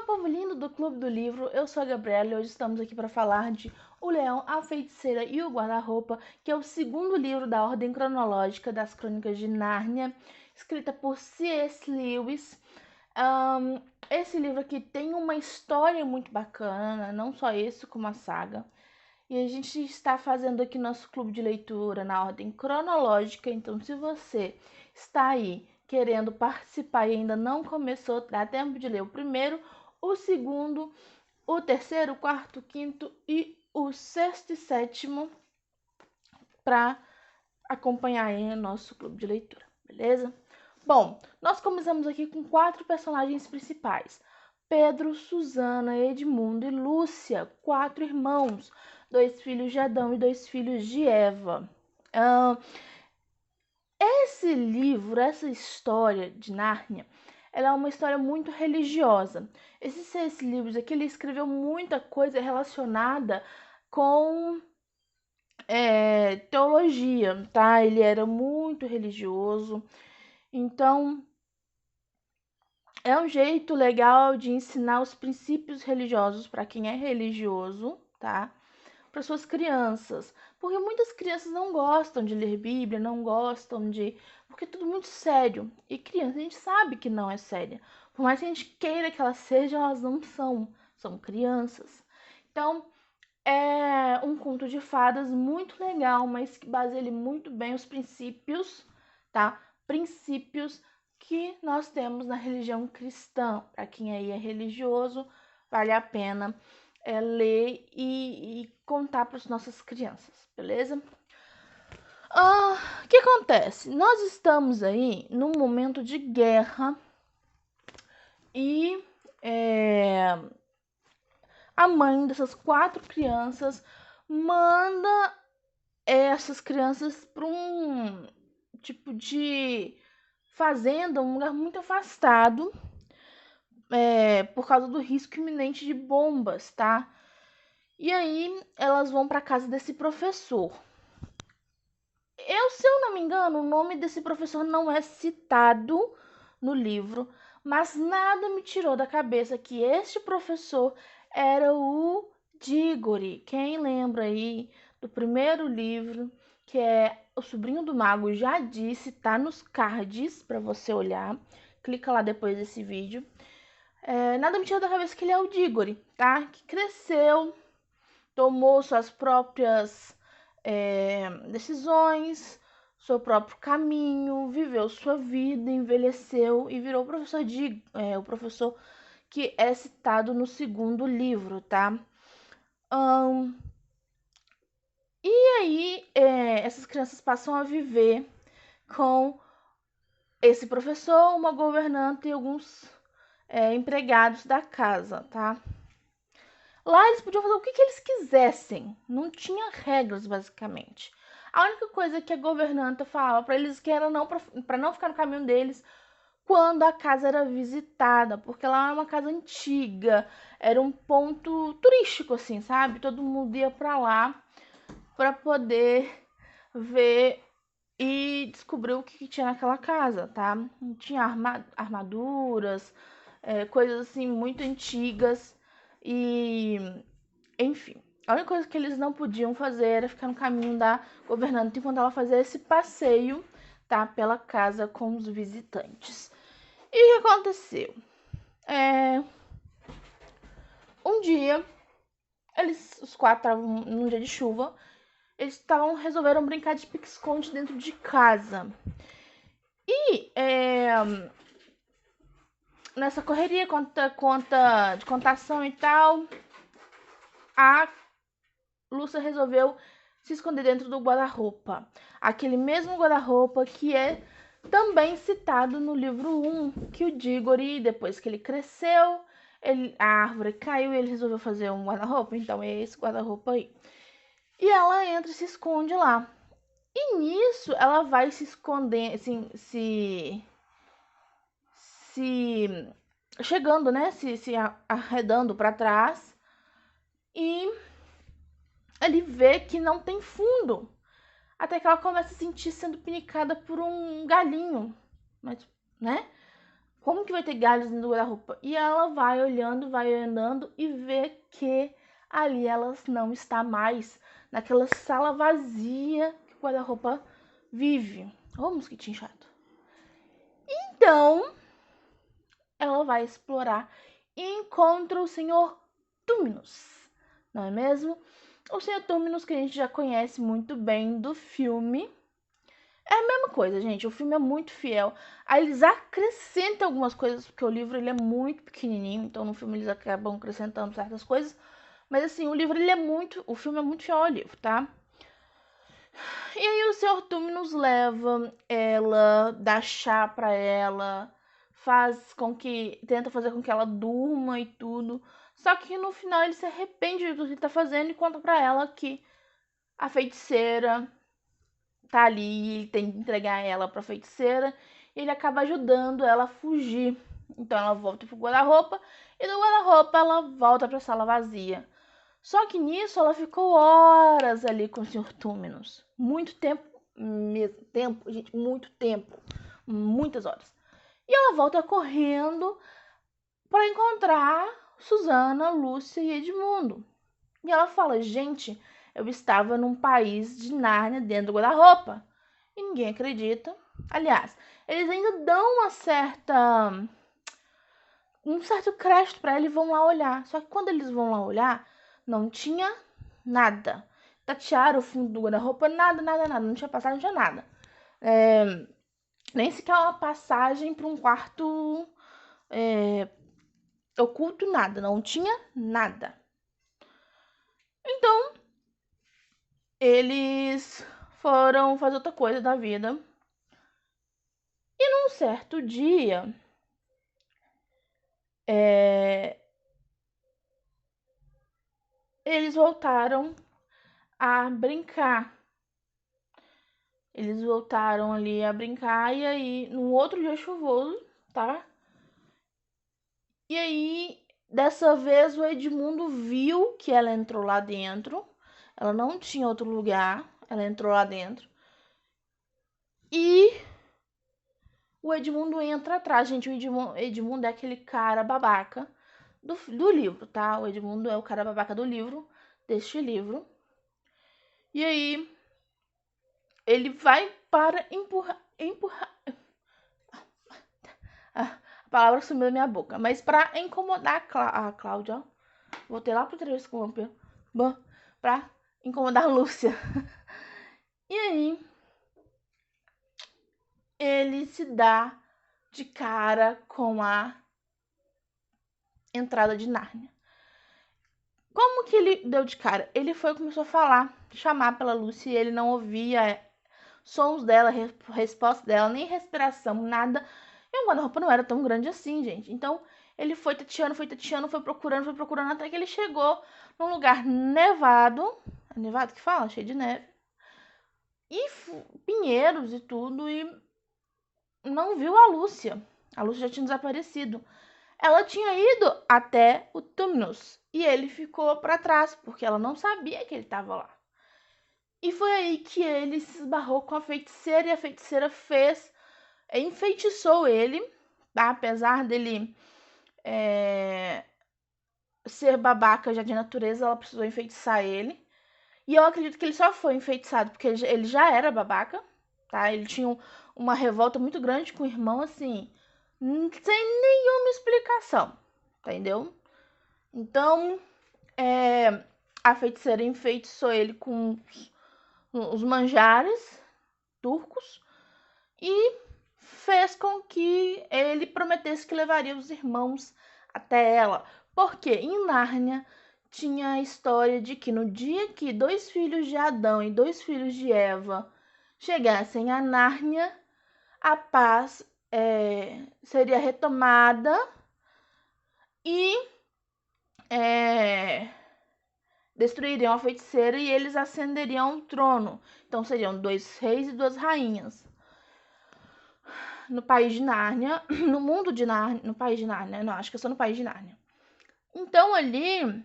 povo lindo do Clube do Livro, eu sou a Gabriela e hoje estamos aqui para falar de O Leão, a Feiticeira e o Guarda-Roupa, que é o segundo livro da ordem cronológica das Crônicas de Nárnia, escrita por C.S. Lewis. Esse livro aqui tem uma história muito bacana, não só esse como a saga. E a gente está fazendo aqui nosso clube de leitura na ordem cronológica, então se você está aí querendo participar e ainda não começou, dá tempo de ler o primeiro, o segundo, o terceiro, o quarto, o quinto e o sexto e sétimo para acompanhar aí o nosso clube de leitura, beleza? Bom, nós começamos aqui com 4 personagens principais: Pedro, Susana, Edmundo e Lúcia, 4 irmãos, 2 filhos de Adão e 2 filhos de Eva. Esse livro, essa história de Nárnia, ela é uma história muito religiosa. Esses livros aqui, ele escreveu muita coisa relacionada com teologia, tá? Ele era muito religioso. Então, é um jeito legal de ensinar os princípios religiosos para quem é religioso, tá? Para suas crianças, porque muitas crianças não gostam de ler Bíblia, não gostam porque é tudo muito sério. E criança, a gente sabe que não é séria. Por mais que a gente queira que elas sejam, elas não são crianças. Então, é um conto de fadas muito legal, mas que baseia ele muito bem os princípios, tá? Princípios que nós temos na religião cristã. Para quem aí é religioso, vale a pena ler e contar para as nossas crianças, beleza? O que acontece? Nós estamos aí num momento de guerra e a mãe dessas 4 crianças manda essas crianças para um tipo de fazenda, um lugar muito afastado, por causa do risco iminente de bombas, tá? E aí elas vão para casa desse professor. Se eu não me engano, o nome desse professor não é citado no livro, mas nada me tirou da cabeça que este professor era o Dígore. Quem lembra aí do primeiro livro, que é O Sobrinho do Mago, já disse, tá nos cards para você olhar. Clica lá depois desse vídeo. Nada me tirou da cabeça que ele é o Dígore, tá? Que cresceu, tomou suas próprias decisões, seu próprio caminho, viveu sua vida, envelheceu e virou o professor que é citado no segundo livro, tá? E aí, essas crianças passam a viver com esse professor, uma governanta e alguns empregados da casa, tá? Lá eles podiam fazer o que eles quisessem, não tinha regras, basicamente. A única coisa que a governanta falava para eles que era para não ficar no caminho deles quando a casa era visitada, porque lá era uma casa antiga, era um ponto turístico, assim, sabe? Todo mundo ia para lá para poder ver e descobrir o que tinha naquela casa, tá? Tinha armaduras, coisas assim muito antigas e, enfim. A única coisa que eles não podiam fazer era ficar no caminho da governanta enquanto ela fazia esse passeio, tá? Pela casa com os visitantes. E o que aconteceu? Um dia, os 4 estavam num dia de chuva, resolveram brincar de pique-esconde dentro de casa. E nessa correria, de contação e tal, a Lúcia resolveu se esconder dentro do guarda-roupa. Aquele mesmo guarda-roupa que é também citado no livro 1, que o Dígore, depois que ele cresceu, a árvore caiu e ele resolveu fazer um guarda-roupa. Então é esse guarda-roupa aí. E ela entra e se esconde lá. E nisso ela vai se esconder, assim, se chegando, né? Se arredando para trás. E ele vê que não tem fundo. Até que ela começa a se sentir sendo pinicada por um galinho. Mas, né? Como que vai ter galhos no guarda-roupa? E ela vai olhando, vai andando e vê que ali ela não está mais naquela sala vazia que o guarda-roupa vive. Ô, mosquitinho chato. Então, ela vai explorar e encontra o Senhor Túminos, não é mesmo? O Senhor Túminos que a gente já conhece muito bem do filme. É a mesma coisa, gente. O filme é muito fiel. Aí eles acrescentam algumas coisas, porque o livro ele é muito pequenininho, então no filme eles acabam acrescentando certas coisas. Mas assim, o livro ele é muito, o filme é muito fiel ao livro, tá? E aí o Sr. Túminos leva ela, dá chá pra ela, tenta fazer com que ela durma e tudo. Só que no final ele se arrepende de tudo que ele tá fazendo e conta pra ela que a feiticeira tá ali, ele tem que entregar ela pra feiticeira, e ele acaba ajudando ela a fugir. Então ela volta pro guarda-roupa, e do guarda-roupa ela volta pra sala vazia. Só que nisso ela ficou horas ali com o Sr. Túminos. Muito tempo mesmo. Tempo, gente, muito tempo. Muitas horas. E ela volta correndo para encontrar Susana, Lúcia e Edmundo. E ela fala, gente, eu estava num país de Nárnia dentro do guarda-roupa. E ninguém acredita. Aliás, eles ainda dão um certo crédito para ela e vão lá olhar. Só que quando eles vão lá olhar, não tinha nada. Tatearam o fundo do guarda-roupa, nada. Não tinha passagem, não tinha nada. Nem sequer uma passagem para um quarto oculto, nada. Não tinha nada. Então, eles foram fazer outra coisa da vida. E num certo dia, eles voltaram a brincar. Eles voltaram ali a brincar e aí, num outro dia chuvoso, tá? E aí, dessa vez o Edmundo viu que ela entrou lá dentro. Ela não tinha outro lugar, ela entrou lá dentro. E o Edmundo entra atrás, gente. O Edmundo é aquele cara babaca do livro, tá? O Edmundo é o cara babaca do livro, deste livro. E aí, ele vai para empurrar. A palavra sumiu da minha boca. Mas para incomodar a Cláudia, voltei lá pro 3 Camper, pra incomodar a Lúcia. E aí, ele se dá de cara com a entrada de Nárnia. Como que ele deu de cara? Ele foi e começou a falar, chamar pela Lúcia, e ele não ouvia sons dela, resposta dela, nem respiração, nada. E o guarda-roupa não era tão grande assim, gente. Então, ele foi tateando, foi procurando, até que ele chegou num lugar nevado. É nevado que fala? Cheio de neve. E pinheiros e tudo, e não viu a Lúcia. A Lúcia já tinha desaparecido. Ela tinha ido até o Túminos e ele ficou para trás, porque ela não sabia que ele estava lá. E foi aí que ele se esbarrou com a feiticeira e a feiticeira enfeitiçou ele, tá? Apesar dele ser babaca já de natureza, ela precisou enfeitiçar ele. E eu acredito que ele só foi enfeitiçado porque ele já era babaca, tá? Ele tinha uma revolta muito grande com o irmão, assim, sem nenhuma explicação, entendeu? Então, a feiticeira enfeitiçou ele com os manjares turcos e fez com que ele prometesse que levaria os irmãos até ela. Porque em Nárnia tinha a história de que no dia que 2 filhos de Adão e 2 filhos de Eva chegassem a Nárnia, a paz seria retomada e destruiriam a feiticeira e eles ascenderiam ao trono. Então seriam 2 reis e 2 rainhas. No país de Nárnia, no mundo de Nárnia, no país de Nárnia, não, acho que é só no país de Nárnia. Então ali,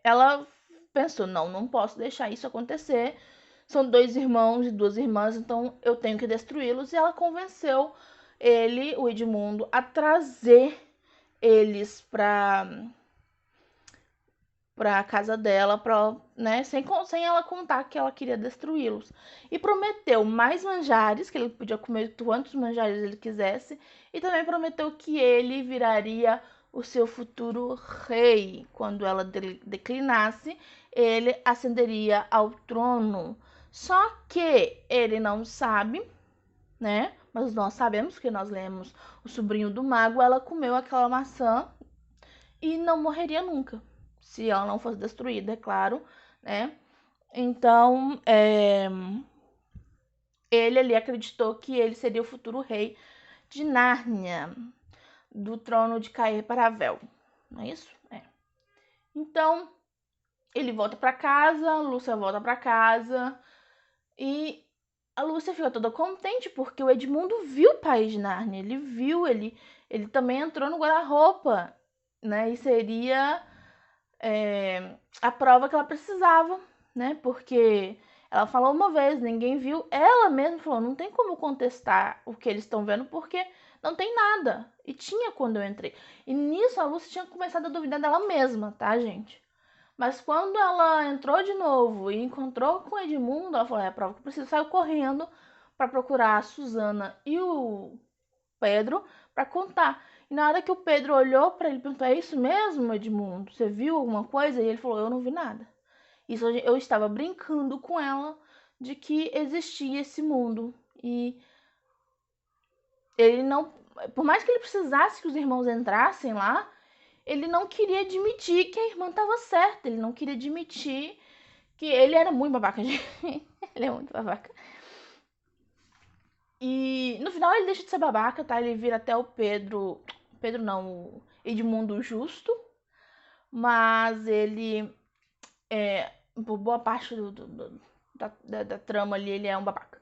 ela pensou, não posso deixar isso acontecer. São 2 irmãos e 2 irmãs, então eu tenho que destruí-los. E ela convenceu o Edmundo, a trazer eles pra casa dela, né, sem ela contar que ela queria destruí-los. E prometeu mais manjares, que ele podia comer quantos manjares ele quisesse, e também prometeu que ele viraria o seu futuro rei. Quando ela declinasse, ele ascenderia ao trono. Só que ele não sabe, né? Mas nós sabemos, que nós lemos O Sobrinho do Mago, ela comeu aquela maçã e não morreria nunca, se ela não fosse destruída, é claro, né? Então, ele ali acreditou que ele seria o futuro rei de Nárnia, do trono de Cair Paravel, não é isso? É. Então, ele volta para casa, a Lúcia volta para casa, e a Lúcia fica toda contente porque o Edmundo viu o país de Nárnia, ele viu, ele também entrou no guarda-roupa, né? E seria a prova que ela precisava, né? Porque ela falou uma vez, ninguém viu, ela mesma falou, não tem como contestar o que eles estão vendo porque não tem nada. E tinha quando eu entrei. E nisso a Lúcia tinha começado a duvidar dela mesma, tá, gente? Mas quando ela entrou de novo e encontrou com o Edmundo, ela falou, é a prova que eu preciso. Saiu correndo para procurar a Susana e o Pedro para contar. E na hora que o Pedro olhou para ele e perguntou, é isso mesmo, Edmundo? Você viu alguma coisa? E ele falou, eu não vi nada. Isso eu estava brincando com ela de que existia esse mundo. E ele não, por mais que ele precisasse que os irmãos entrassem lá, ele não queria admitir que a irmã estava certa. Ele não queria admitir que ele era muito babaca. Gente. Ele é muito babaca. E no final ele deixa de ser babaca, tá? Ele vira até o Pedro. Pedro não, o Edmundo Justo. Mas ele, por boa parte da trama ali, ele é um babaca.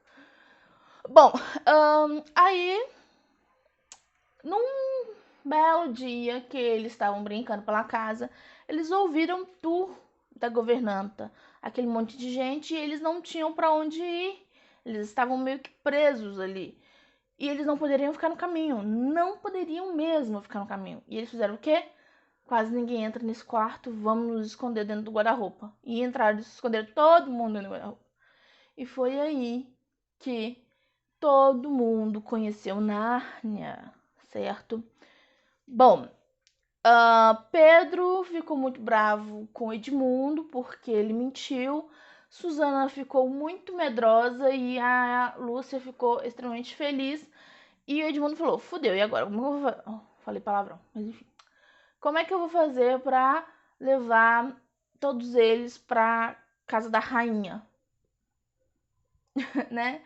Bom, aí, num belo dia que eles estavam brincando pela casa, eles ouviram tour da governanta, aquele monte de gente, e eles não tinham para onde ir. Eles estavam meio que presos ali. E eles não poderiam ficar no caminho. Não poderiam mesmo ficar no caminho. E eles fizeram o quê? Quase ninguém entra nesse quarto, vamos nos esconder dentro do guarda-roupa. E entraram e se esconderam todo mundo dentro do guarda-roupa. E foi aí que todo mundo conheceu Nárnia, certo? Bom, Pedro ficou muito bravo com Edmundo porque ele mentiu. Susana ficou muito medrosa e a Lúcia ficou extremamente feliz. E o Edmundo falou, fudeu, e agora? Como eu vou... falei palavrão, mas enfim. Como é que eu vou fazer pra levar todos eles pra casa da rainha? Né?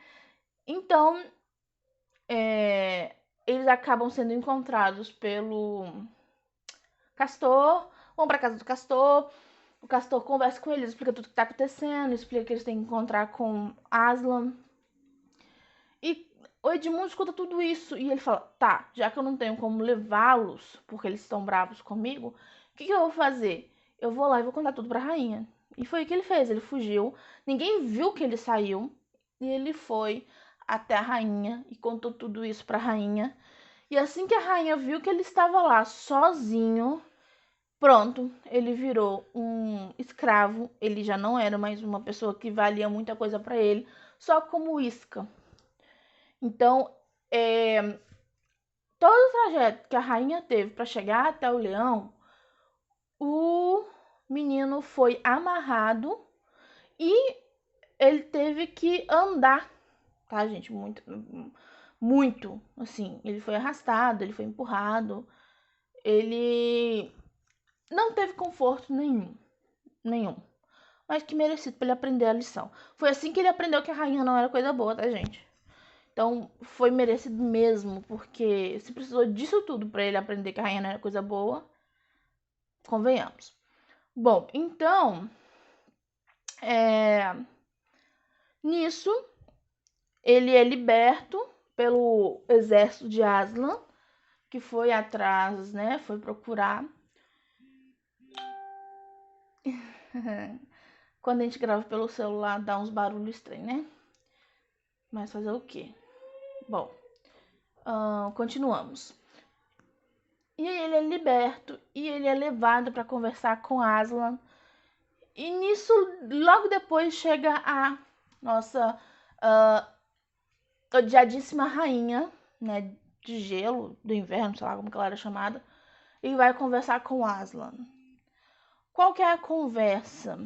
Então, eles acabam sendo encontrados pelo Castor, vão pra casa do Castor, o Castor conversa com eles, explica tudo que tá acontecendo, explica que eles têm que encontrar com Aslan. E o Edmundo escuta tudo isso e ele fala, tá, já que eu não tenho como levá-los, porque eles estão bravos comigo, o que eu vou fazer? Eu vou lá e vou contar tudo pra rainha. E foi o que ele fez, ele fugiu, ninguém viu que ele saiu, e ele foi até a rainha e contou tudo isso pra rainha. E assim que a rainha viu que ele estava lá sozinho, pronto, ele virou um escravo, ele já não era mais uma pessoa que valia muita coisa pra ele, só como isca. Então, todo o trajeto que a rainha teve para chegar até o leão, o menino foi amarrado e ele teve que andar, tá, gente? Muito, muito, assim. Ele foi arrastado, ele foi empurrado, ele não teve conforto nenhum, nenhum. Mas que merecido para ele aprender a lição. Foi assim que ele aprendeu que a rainha não era coisa boa, tá, gente? Então, foi merecido mesmo, porque se precisou disso tudo para ele aprender que a rainha não era coisa boa, convenhamos. Bom, então, nisso, ele é liberto pelo exército de Aslan, que foi atrás, né, foi procurar. Quando a gente grava pelo celular, dá uns barulhos estranhos, né? Mas fazer o quê? Bom, Continuamos. E aí ele é liberto e ele é levado para conversar com Aslan. E nisso, logo depois, chega a nossa odiadíssima rainha, né, de gelo, do inverno, sei lá como que ela era chamada, e vai conversar com Aslan. Qual que é a conversa?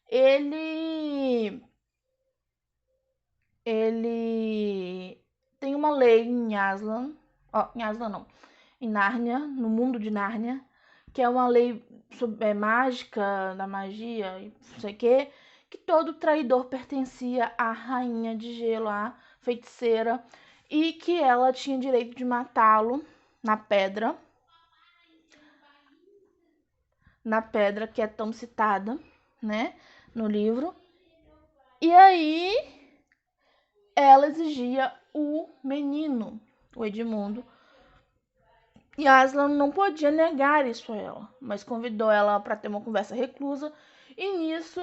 Ele tem uma lei em Aslan, em Aslan não, em Nárnia, no mundo de Nárnia, que é uma lei mágica, da magia, e não sei o que todo traidor pertencia à rainha de gelo, à feiticeira, e que ela tinha direito de matá-lo na pedra que é tão citada, né, no livro. E aí ela exigia o menino, o Edmundo, e Aslan não podia negar isso a ela, mas convidou ela para ter uma conversa reclusa. E nisso,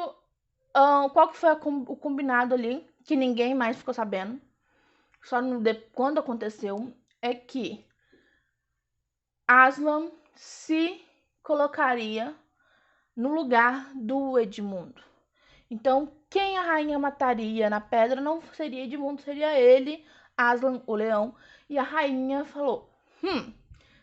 qual que foi o combinado ali, que ninguém mais ficou sabendo, só quando aconteceu, é que Aslan se colocaria no lugar do Edmundo. Então, quem a rainha mataria na pedra não seria Edmundo, seria ele, Aslan, o leão. E a rainha falou: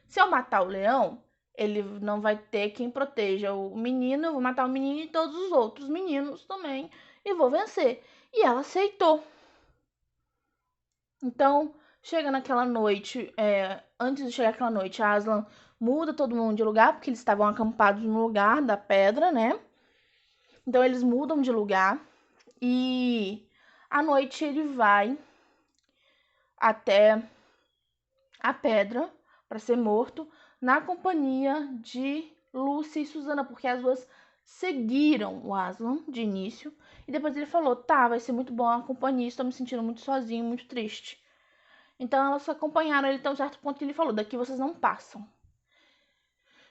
se eu matar o leão, ele não vai ter quem proteja o menino, eu vou matar o menino e todos os outros meninos também, e vou vencer. E ela aceitou. Então, chega naquela noite, antes de chegar aquela noite, Aslan muda todo mundo de lugar, porque eles estavam acampados no lugar da pedra, né? Então, eles mudam de lugar e à noite ele vai até a pedra para ser morto, na companhia de Lúcia e Susana, porque as duas seguiram o Aslan de início. E depois ele falou: tá, vai ser muito bom a companhia, estou me sentindo muito sozinho, muito triste. Então elas acompanharam ele até um certo ponto que ele falou: daqui vocês não passam.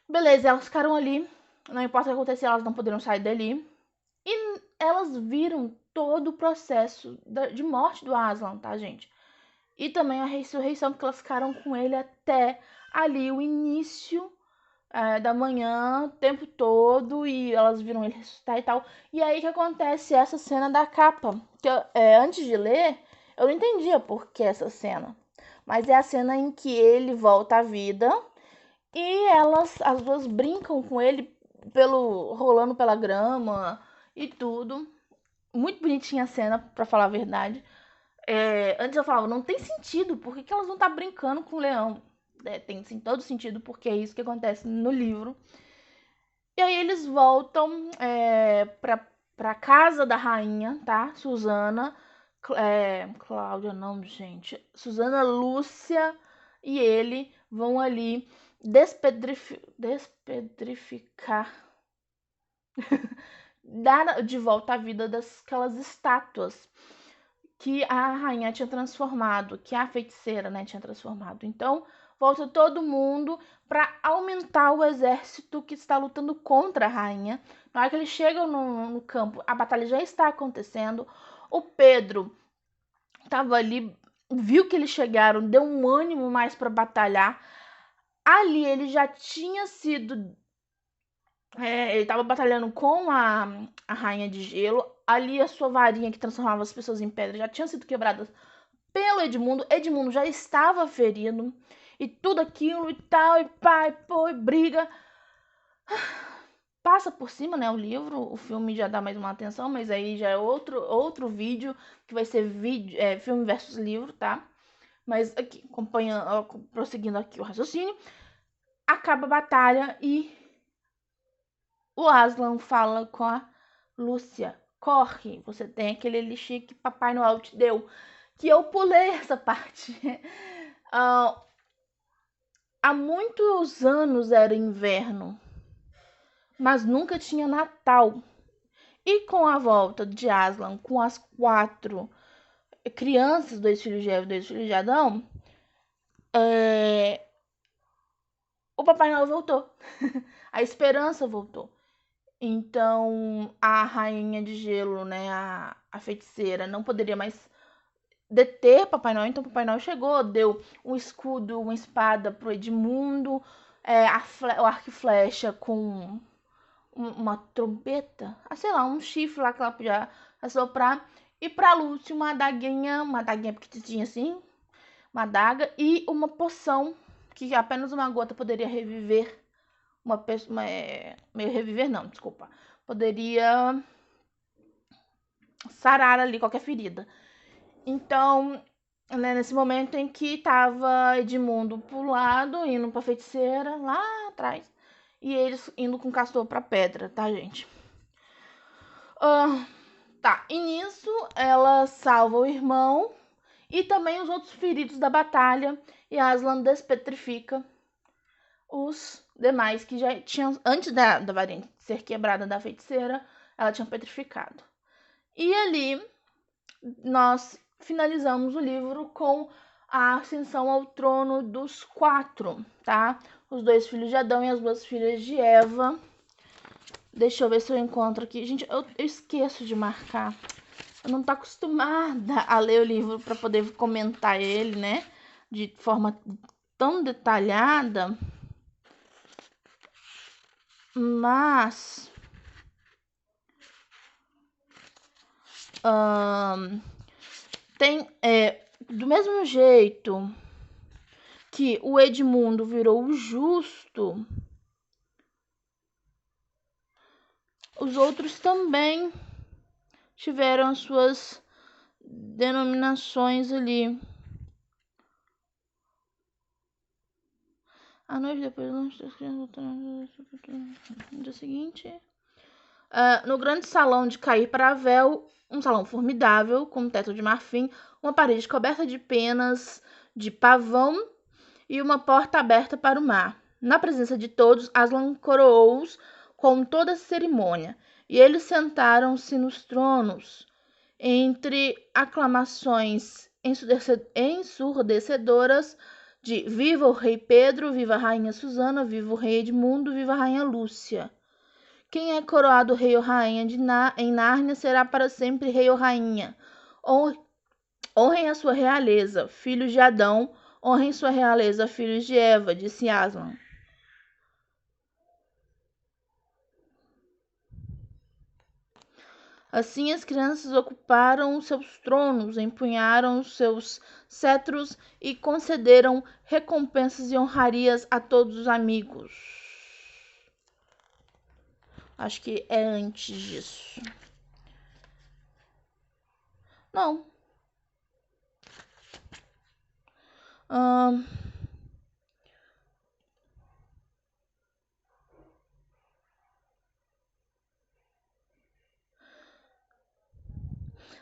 Beleza, elas ficaram ali, não importa o que acontecer, elas não poderiam sair dali. E elas viram todo o processo de morte do Aslan, tá, gente? E também a ressurreição, porque elas ficaram com ele até ali, o início da manhã, o tempo todo, e elas viram ele ressuscitar e tal. E aí que acontece essa cena da capa, que antes de ler, eu não entendia por que essa cena. Mas é a cena em que ele volta à vida e as duas brincam com ele rolando pela grama e tudo. Muito bonitinha a cena, pra falar a verdade. Antes eu falava, não tem sentido, por que elas vão estar brincando com o leão? Tem sim, todo sentido, porque é isso que acontece no livro. E aí eles voltam pra casa da rainha, tá? Susana, Cláudia não, gente. Susana, Lúcia e ele vão ali despedrificar, dar de volta a vida daquelas estátuas que a rainha tinha transformado, que a feiticeira, né, tinha transformado. Então, volta todo mundo para aumentar o exército que está lutando contra a rainha. Na hora que eles chegam no campo, a batalha já está acontecendo. O Pedro estava ali, viu que eles chegaram, deu um ânimo mais para batalhar. Ali ele já tinha sido ele estava batalhando com a rainha de gelo. Ali a sua varinha que transformava as pessoas em pedra já tinha sido quebrada pelo Edmundo. Edmundo já estava ferido. E tudo aquilo e tal, e pai, pô, e briga. Passa por cima, né, o livro. O filme já dá mais uma atenção, mas aí já é outro vídeo, que vai ser filme versus livro, tá? Mas aqui, prosseguindo aqui o raciocínio. Acaba a batalha e o Aslan fala com a Lúcia: corre, você tem aquele elixir que Papai Noel te deu. Que eu pulei essa parte. Há muitos anos era inverno, mas nunca tinha Natal. E com a volta de Aslan, com as 4 crianças, 2 filhos de Eva e 2 filhos de Adão, o Papai Noel voltou. A esperança voltou. Então, a rainha de gelo, né, a feiticeira, não poderia mais deter Papai Noel. Então Papai Noel chegou, deu um escudo, uma espada pro Edmundo, o arco e flecha com uma trombeta, sei lá, um chifre lá que ela podia assoprar. E pra Lúcia uma adaguinha pequitinha assim, uma adaga e uma poção que apenas uma gota poderia reviver uma pessoa, meio reviver não, desculpa, poderia sarar ali qualquer ferida. Então, né, nesse momento em que tava Edmundo pro lado, indo pra feiticeira, lá atrás, e eles indo com o castor pra pedra, tá, gente? Tá, e nisso ela salva o irmão e também os outros feridos da batalha, e Aslan despetrifica os demais que já tinham, antes da varinha ser quebrada da feiticeira, ela tinha petrificado. E ali nós finalizamos o livro com a ascensão ao trono dos 4, tá? Os 2 filhos de Adão e as 2 filhas de Eva. Deixa eu ver se eu encontro aqui. Gente, eu esqueço de marcar. Eu não tô acostumada a ler o livro para poder comentar ele, né? De forma tão detalhada. Mas tem do mesmo jeito que o Edmundo virou o justo, os outros também tiveram as suas denominações ali. A noite depois do dia seguinte, no grande salão de Cair Paravel, um salão formidável, com um teto de marfim, uma parede coberta de penas de pavão e uma porta aberta para o mar. Na presença de todos, Aslan coroou-os com toda a cerimônia, e eles sentaram-se nos tronos, entre aclamações ensurdecedoras de viva o rei Pedro, viva a rainha Susana, viva o rei Edmundo, viva a rainha Lúcia. Quem é coroado rei ou rainha em Nárnia será para sempre rei ou rainha. Honrem a sua realeza, filhos de Adão, honrem sua realeza, filhos de Eva, disse Aslan. Assim as crianças ocuparam seus tronos, empunharam seus cetros e concederam recompensas e honrarias a todos os amigos. Acho que é antes disso. Não.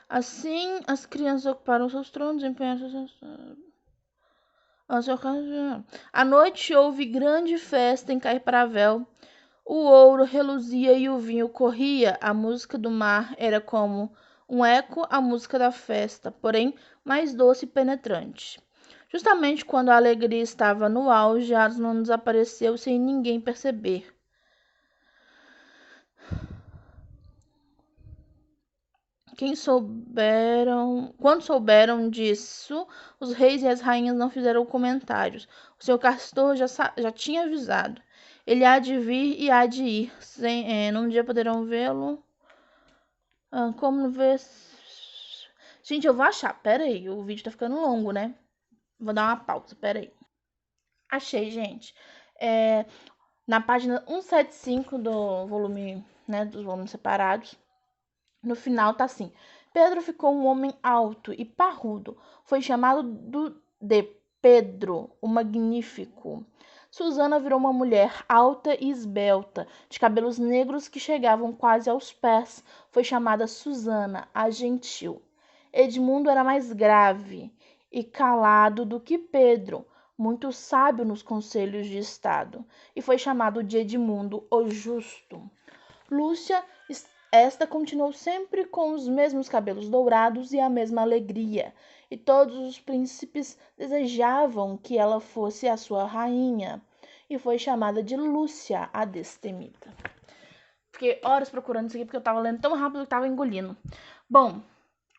Assim, as crianças ocuparam seus tronos, empenharam seus... À noite houve grande festa em Caiparavel. O ouro reluzia e o vinho corria. A música do mar era como um eco à música da festa, porém mais doce e penetrante. Justamente quando a alegria estava no auge, Aslan desapareceu sem ninguém perceber. Quando souberam disso, os reis e as rainhas não fizeram comentários. O seu castor já tinha avisado. Ele há de vir e há de ir. Num dia poderão vê-lo. Como ver... Gente, eu vou achar. Pera aí, o vídeo tá ficando longo, né? Vou dar uma pausa, pera aí. Achei, gente. Na página 175 do volume, né, dos volumes separados, no final tá assim: Pedro ficou um homem alto e parrudo. Foi chamado de Pedro, o Magnífico. Susana virou uma mulher alta e esbelta, de cabelos negros que chegavam quase aos pés. Foi chamada Susana, a Gentil. Edmundo era mais grave e calado do que Pedro, muito sábio nos conselhos de estado, e foi chamado de Edmundo o Justo. Lúcia, esta continuou sempre com os mesmos cabelos dourados e a mesma alegria, e todos os príncipes desejavam que ela fosse a sua rainha, e foi chamada de Lúcia, a destemida. Fiquei horas procurando isso aqui porque eu tava lendo tão rápido que eu tava engolindo. Bom,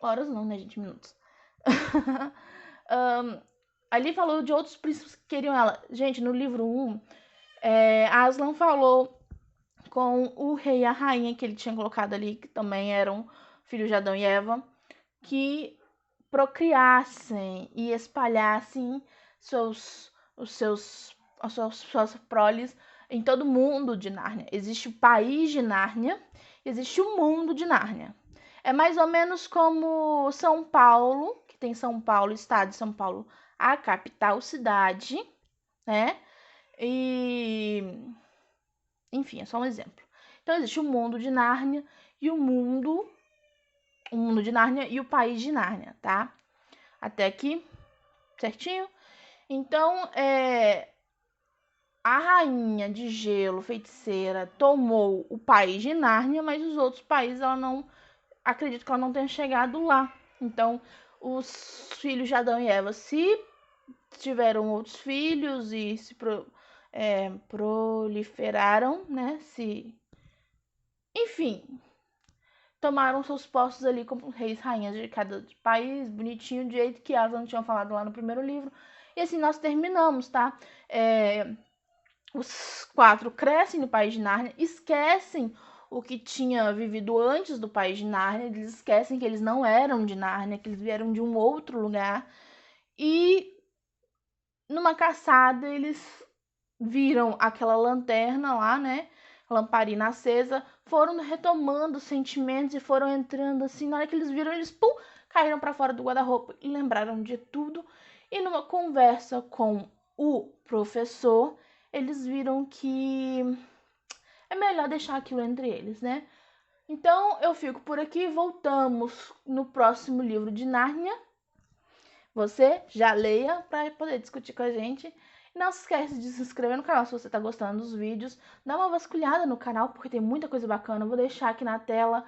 horas não, né, gente? Minutos. Ali falou de outros príncipes que queriam ela. Gente, no livro 1, Aslan falou com o rei e a rainha que ele tinha colocado ali, que também eram filhos de Adão e Eva, que procriassem e espalhassem suas proles em todo o mundo de Nárnia. Existe o país de Nárnia, existe o mundo de Nárnia. É mais ou menos como São Paulo, que tem São Paulo, estado de São Paulo, a capital cidade, né? E enfim, é só um exemplo. Então existe o mundo de Nárnia e o mundo de Nárnia e o país de Nárnia, tá? Até aqui, certinho? Então, a rainha de gelo, feiticeira, tomou o país de Nárnia, mas os outros países ela não, acredito que ela não tenha chegado lá. Então, os filhos de Adão e Eva, se tiveram outros filhos e se proliferaram, né? Enfim, tomaram seus postos ali como reis, rainhas de cada país, bonitinho, do jeito que elas não tinham falado lá no primeiro livro. E assim nós terminamos, tá? Os 4 crescem no país de Nárnia, esquecem o que tinha vivido antes do país de Nárnia, eles esquecem que eles não eram de Nárnia, que eles vieram de um outro lugar. E numa caçada eles viram aquela lanterna lá, né? Lamparina acesa, foram retomando os sentimentos e foram entrando assim. Na hora que eles viram, eles pum, caíram para fora do guarda-roupa e lembraram de tudo. E numa conversa com o professor, eles viram que é melhor deixar aquilo entre eles, né? Então eu fico por aqui, voltamos no próximo livro de Nárnia. Você já leia para poder discutir com a gente. E não se esqueça de se inscrever no canal se você está gostando dos vídeos. Dá uma vasculhada no canal porque tem muita coisa bacana. Eu vou deixar aqui na tela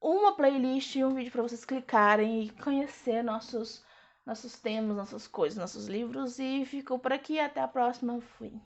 uma playlist e um vídeo para vocês clicarem e conhecer nossos temas, nossas coisas, nossos livros. E ficou por aqui. Até a próxima. Fui.